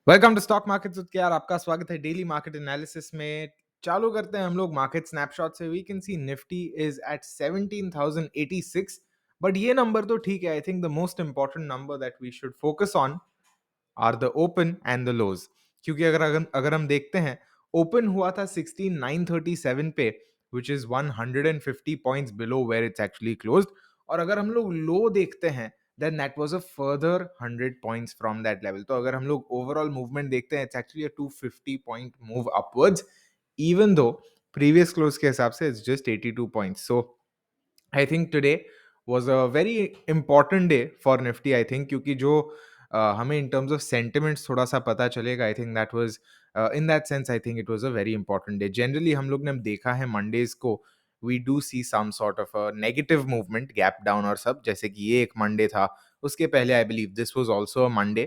Welcome to stock markets with KR. आपका स्वागत है डेली मार्केट एनालिसिस में। चालू करते हैं हम लोग मार्केट स्नैपशॉट से। We can see Nifty is at 17,086, but ये नंबर तो ठीक है। I think the most important number that we should focus on are the open and the close. क्योंकि अगर हम देखते हैं, ओपन हुआ था 16,937 पे, which is 150 points below where it's actually closed. और अगर हम लोग लो देखते हैं, then that was a further 100 points from that level. तो अगर हम लोग overall movement देखते हैं, it's actually a 250 point move upwards, even though previous close के हिसाब से it's just 82 points. So I think today was a very important day for Nifty. I think क्योंकि जो हमें in terms of sentiments थोड़ा सा पता चलेगा, I think that was in that sense I think it was a very important day. Generally हम लोग ने देखा है Mondays को we do see some sort of a negative movement, gap down और सब, जैसे कि ये एक Monday था, उसके पहले I believe this was also a Monday,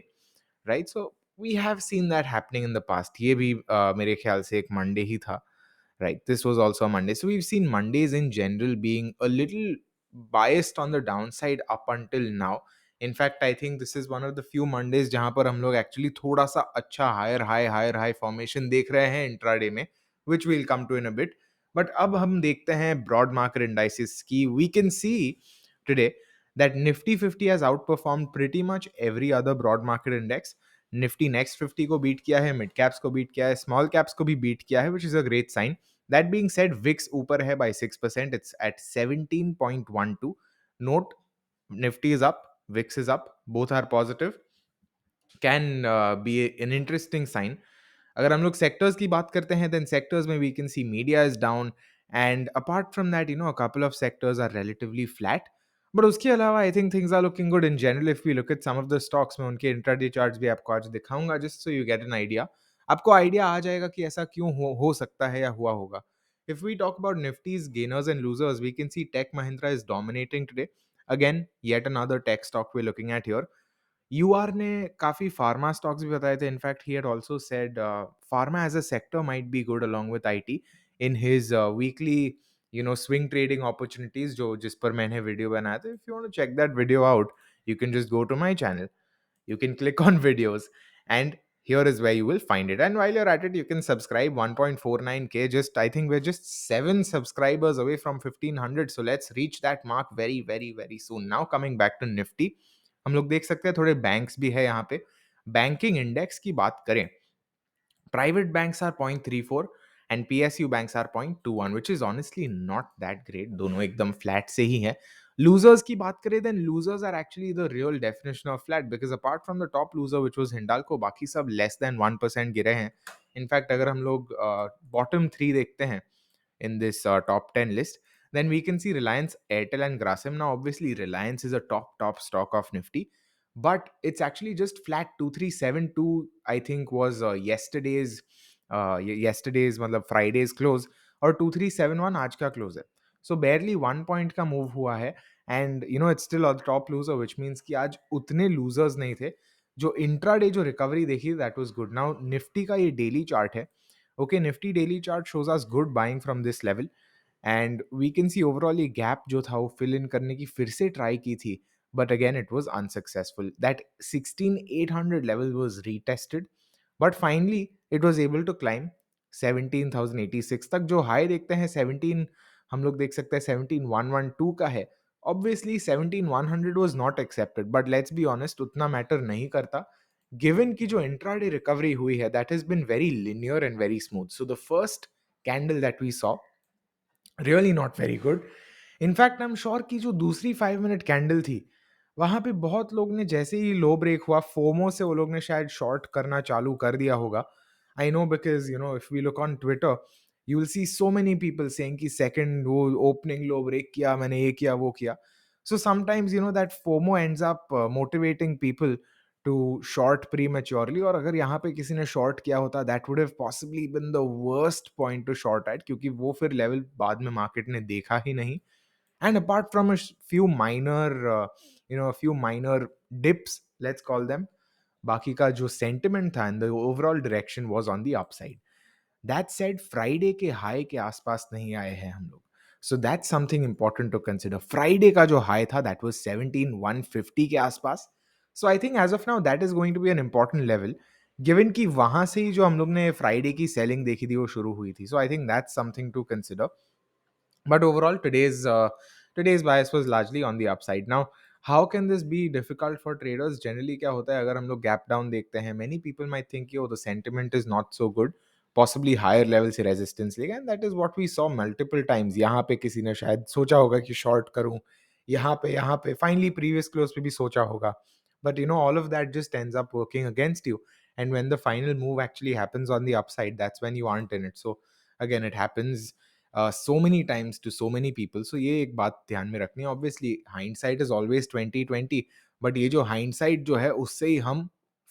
right? So we have seen that happening in the past. ये भी मेरे ख्याल से एक Monday ही था. Right, this was also a Monday. So we've seen Mondays in general being a little biased on the downside up until now. In fact, I think this is one of the few Mondays जहां पर हम लोग actually थोड़ा सा अच्छा higher high formation देख रहे हैं intraday में, which we'll come to in a bit. But अब हम देखते हैं broad market indices की. We can see today that Nifty 50 has outperformed pretty much every other broad market index. Nifty next 50 को beat किया है, mid caps को beat किया है, small caps को भी beat किया है, which is a great sign. That being said, VIX ऊपर है by 6%. It's at 17.12. Note, Nifty is up, VIX is up. Both are positive. Can be an interesting sign. अगर हम लोग सेक्टर्स की बात करते हैं, then sectors में we can see media is down, and apart from that, a couple of sectors are relatively flat. But उसके अलावा I think things are looking good in general. If we look at some of the stocks, मैं उनके intraday charts भी आपको आज दिखाऊंगा, just so you get an idea. आपको idea आ जाएगा कि ऐसा क्यों हो सकता है या हुआ होगा. If we talk about Nifty's gainers and losers, we can see Tech Mahindra is dominating today. Again, yet another tech stock we're looking at here. यूआर ने काफी फार्मा स्टॉक्स भी बताए थे. In fact he had also said pharma as a sector might be good along with IT in his weekly swing trading opportunities, जो जिस पर मैंने video बनाया था. If you want to check that video out, you can just go to my channel, you can click on videos, and here is where you will find it. And while you're at it, you can subscribe. 1.49k, just I think we're just 7 subscribers away from 1500, so let's reach that mark very very very soon. Now coming back to Nifty, हम लोग देख सकते हैं थोड़े banks भी है यहाँ पे. बैंकिंग इंडेक्स की बात करें, private banks are 0.34 and PSU banks are 0.21, which is honestly not that great. दोनों एकदम फ्लैट से ही हैं. लूजर्स की बात करें, then losers are actually the real definition of flat, because apart from the top loser which was Hindalco, बाकी सब less than 1% गिरे हैं. इनफैक्ट अगर हम लोग बॉटम 3 देखते हैं in this top 10 list, then we can see Reliance, Airtel and Grasim. Now obviously Reliance is a top stock of Nifty, but it's actually just flat. 2372 I think was yesterday's मतलब Friday's close, और 2371 आज का close है. So barely 1 point का move हुआ है, and it's still a top loser, which means कि आज उतने losers नहीं थे. जो इंट्राडे जो रिकवरी देखी, that was good. Now Nifty का ये डेली चार्ट है. Okay, Nifty daily chart shows us good buying from this level, and we can see overall ये gap जो था वो fill in करने की फिर से try की थी, but again it was unsuccessful. That 16,800 level was retested, but finally it was able to climb 17,086 तक. जो high देखते हैं 17, हम लोग देख सकते हैं 17,112 का है. Obviously 17,100 was not accepted, but let's be honest, उतना matter नहीं करता, given कि जो intraday recovery हुई है, that has been very linear and very smooth. So the first candle that we saw, really not very good. In fact I am sure कि जो दूसरी 5 मिनट कैंडल थी, वहां पे बहुत लोग ने जैसे ही लो ब्रेक हुआ, फोमो से वो लोग ने शायद शॉर्ट करना चालू कर दिया होगा. I know, because if we look on Twitter, you will see so many people saying कि सेकंड वो ओपनिंग लो ब्रेक किया, मैंने ये किया वो किया. So sometimes that FOMO ends up motivating people to short prematurely. और अगर यहाँ पे किसी ने शॉर्ट किया होता, that would have possibly been the worst point to short at, क्योंकि वो फिर लेवल बाद में मार्केट ने देखा ही नहीं. And apart from a few minor dips, let's call them, बाकी का जो sentiment था and the overall direction was on the upside. That said, Friday के high के आसपास नहीं आए हैं हम लोग. So that's something important to consider. Friday का जो high था, that was 17,150 के आसपास. So I think as of now, that is going to be an important level. Given कि वहाँ से ही जो हम लोग ने फ्राइडे की सेलिंग देखी थी वो शुरू हुई थी। So I think that's something to consider. But overall, today's bias was largely on the upside. Now, how can this be difficult for traders? Generally, क्या होता है अगर हम लोग gap down देखते हैं, many people might think कि oh, the sentiment is not so good, possibly higher level से resistance लेगा, and that is what we saw multiple times. यहाँ पे किसी ने शायद सोचा होगा कि short करूँ, यहाँ पे finally previous close पे भी सोचा होगा, but all of that just ends up working against you. And when the final move actually happens on the upside, that's when you aren't in it. So again, it happens so many times to so many people. So ये एक बात ध्यान में रखनी है. Obviously hindsight is always 2020, but ये जो hindsight जो है उससे ही हम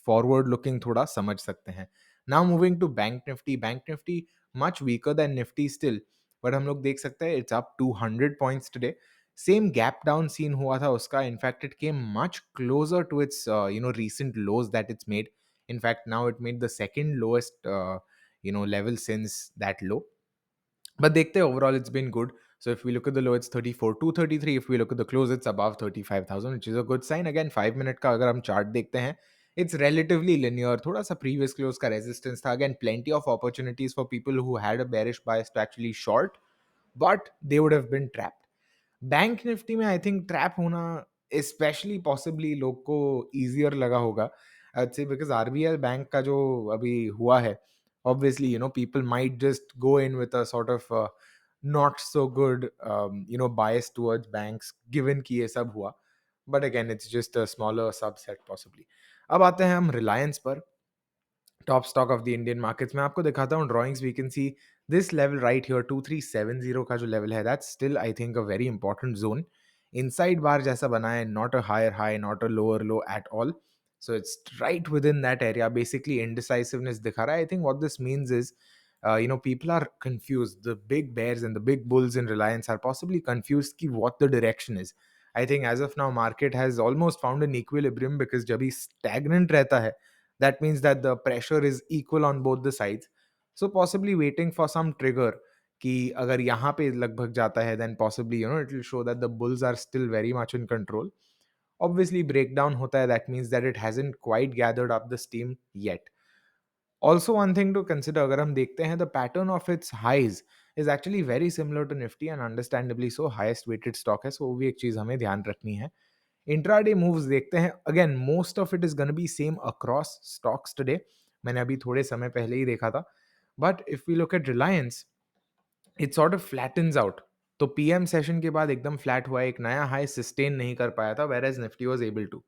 forward looking थोड़ा समझ सकते हैं. Now moving to Bank Nifty much weaker than Nifty still, but हम लोग देख सकते हैं it's up 200 points today. Same gap down scene हुआ था उसका. In fact, it came much closer to its recent lows that it's made. In fact, now it made the second lowest level since that low. But dekhte overall it's been good. So if we look at the low, it's 34,233. If we look at the close, it's above 35,000, which is a good sign. Again, 5 minute का अगर हम chart देखते हैं, it's relatively linear. थोड़ा सा previous close का resistance था. Again, plenty of opportunities for people who had a bearish bias to actually short, but they would have been trapped. Bank Nifty में आई थिंक ट्रैप होना specially possibly लोग को easier लगा होगा, से because RBL bank का जो अभी हुआ है, obviously people might just go in with a sort of not so good bias towards banks given कि ये सब हुआ, but again it's just a smaller subset possibly. अब आते हैं हम रिलायंस पर, top stock of the Indian markets में. आपको दिखाता हूँ drawings. We can see this level right here 2370 का जो लेवल है, that's still I think a very important zone. Inside bar जैसा बना है, not a higher high, not a lower low at all. So it's right within that area. Basically indecisiveness दिखा रहा है. I think what this means is people are confused. The big bears and the big bulls in Reliance are possibly confused ki what the direction is. I think as of now market has almost found an equilibrium, because जब भी stagnant रहता है, that means that the pressure is equal on both the sides. So possibly waiting for some trigger कि अगर यहाँ पे लगभग जाता है, then possibly it will show that the bulls are still very much in control. Obviously breakdown होता है, that means that it hasn't quite gathered up the steam yet. Also one thing to consider, अगर हम देखते हैं, the pattern of its highs is actually very similar to Nifty, and understandably so, highest weighted stock है, so वो भी एक चीज हमें ध्यान रखनी है. इंट्राडे मूव्स देखते हैं. Again most of it is gonna be same across stocks today. मैंने अभी थोड़े समय पहले ही देखा था. But if we look at Reliance, it sort of flattens out. तो पीएम सेशन के बाद एकदम फ्लैट हुआ, एक नया हाई सस्टेन नहीं कर पाया था, where as Nifty was able to.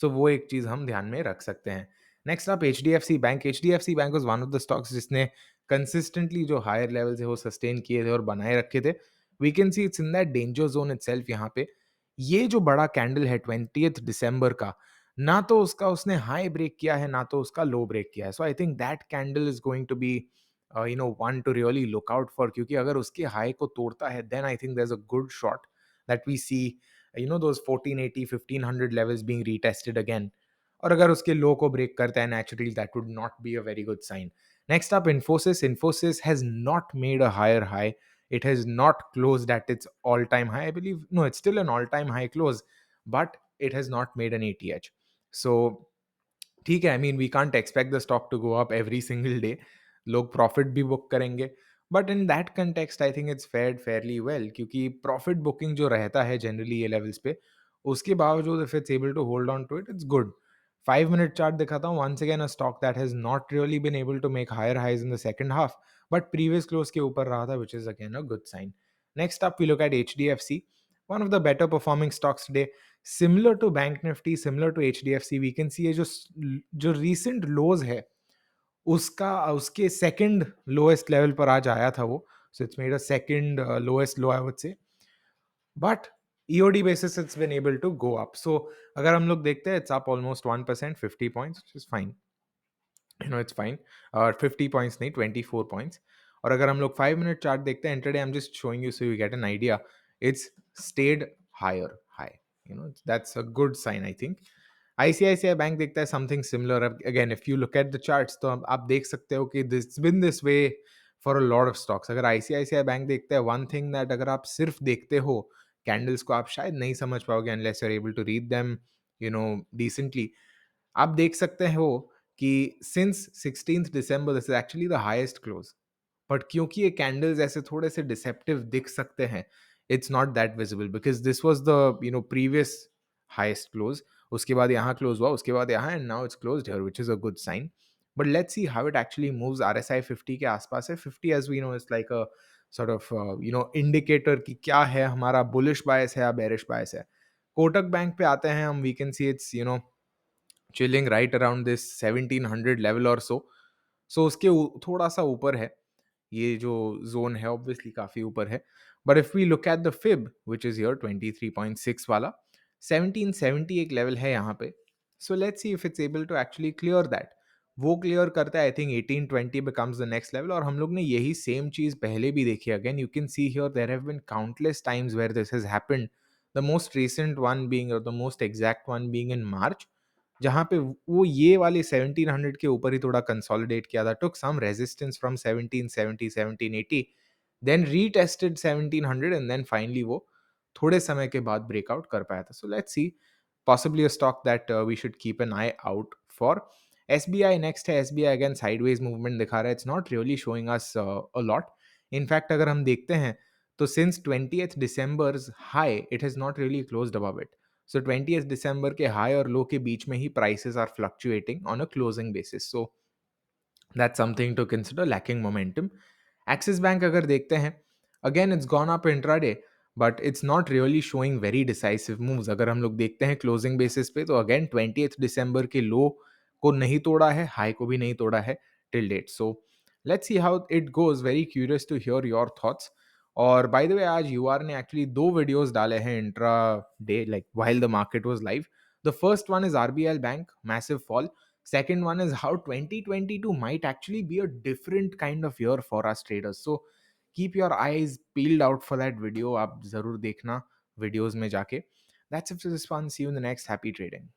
So वो एक चीज हम ध्यान में रख सकते हैं. नेक्स्ट आप H D F C bank. H D F C bank was one of the stocks जिसने कंसिस्टेंटली जो हायर लेवल है वो सस्टेन किए थे और बनाए रखे थे. We can see it's in that danger zone itself. यहाँ पे ये जो बड़ा कैंडल है 20 दिसंबर का, ना तो उसका उसने हाई ब्रेक किया है, ना तो उसका लो ब्रेक किया है. So I think that candle is going to be one to really look out for, क्योंकि अगर उसके हाई को तोड़ता है, then I think there is a good shot that we see those 1480 1500 levels being retested again. और अगर उसके लो को ब्रेक करता है naturally, that would not be a very good sign. Next up Infosys. Infosys has not made a higher high. It has not closed at its all-time high. I believe, no, it's still an all-time high close, but it has not made an ATH. So ठीक है, I mean we can't expect the stock to go up every single day. लोग profit भी book करेंगे, but in that context I think it's fared fairly well, क्योंकि profit booking जो रहता है generally ये लेवल्स पे, उसके बावजूद if it's able to hold on to it, it's good. 5 minute chart दिखाता हूँ. Once again a stock that has not really been able to make higher highs in the second half, but previous close के ऊपर रहा था, which is again a good sign. Next up we look at HDFC, one of the better performing stocks today. Similar to Bank Nifty, similar to HDFC, we can see ये जो recent lows है, उसका उसके second lowest level पर आज आया था वो. So it's made a second lowest low, I would say. But EOD basis it's been able to go up. So अगर हम लोग देखते हैं, it's up almost 1%, 50 points, which is fine. It's fine. 50 points नहीं, 24 points. और अगर हम लोग 5 मिनट चार्ट देखते हैं, intraday, I am just showing you so you get an idea, it's stayed higher high. That's a good sign I think. ICICI bank देखता है something similar. Again if you look at the charts, तो आप देख सकते हो कि this been this way for a lot of stocks. अगर ICICI bank देखते हैं, वन थिंग दैट अगर आप सिर्फ देखते हो कैंडल्स को, आप शायद नहीं समझ पाओगे unless you are able to read them decently. आप देख सकते हो कि since 16th December this is actually the highest close, but क्योंकि ये कैंडल्स ऐसे थोड़े से डिसेप्टिव दिख सकते हैं, it's not that visible because this was the previous highest close. उसके बाद यहाँ क्लोज हुआ, उसके बाद यहाँ, and now it's closed here, which is a good sign. But let's see how it actually moves. RSI 50 के आसपास है। 50 as we know is like a sort of indicator कि क्या है, हमारा बुलिश बायस है या बेरिश बायस है। कोटक बैंक पे आते हैं हम, we can see it's chilling right around this 1700 level or so. So उसके थोड़ा सा ऊपर है, ये जो जोन है ऑब्वियसली काफी ऊपर है। But if we look at the fib which is your 23.6 वाला, 1770 एक लेवल है यहाँ पे। So let's see if it's able to actually clear that. वो क्लियर करता है, I think 1820 becomes the next level. और हम लोग ने यही सेम चीज पहले भी देखी। Again you can see here there have been countless times where this has happened, the most recent one being और the most exact one being in March, जहाँ पे वो ये वाले 1700 के ऊपर ही थोड़ा कंसोलिडेट किया था, took some resistance from 1770 1780, then retested 1700 and then finally वो थोड़े समय के बाद ब्रेकआउट कर पाया था। So let's see, possibly a stock that we should keep an eye out for. SBI next है। SBI again sideways movement दिखा रहा है, it's not really showing us a lot. In fact अगर हम देखते हैं तो since 20th December's high it has not really closed above it. So 20th December के high और low के बीच में ही prices are fluctuating on a closing basis. So that's something to consider, lacking momentum. Axis Bank अगर देखते हैं, again it's gone up intraday, but it's not really showing very decisive moves. अगर हम लोग देखते हैं closing basis पे, तो again 20th December के low को नहीं तोड़ा है, high को भी नहीं तोड़ा है till date. So let's see how it goes. Very curious to hear your thoughts. और by the way आज UR ने actually दो videos डाले हैं intra day, like while the market was live. The first one is RBL Bank, massive fall. Second one is how 2022 might actually be a different kind of year for us traders. So keep your eyes peeled out for that video. आप जरूर देखना videos में जाके. That's it for this one. See you in the next. Happy trading.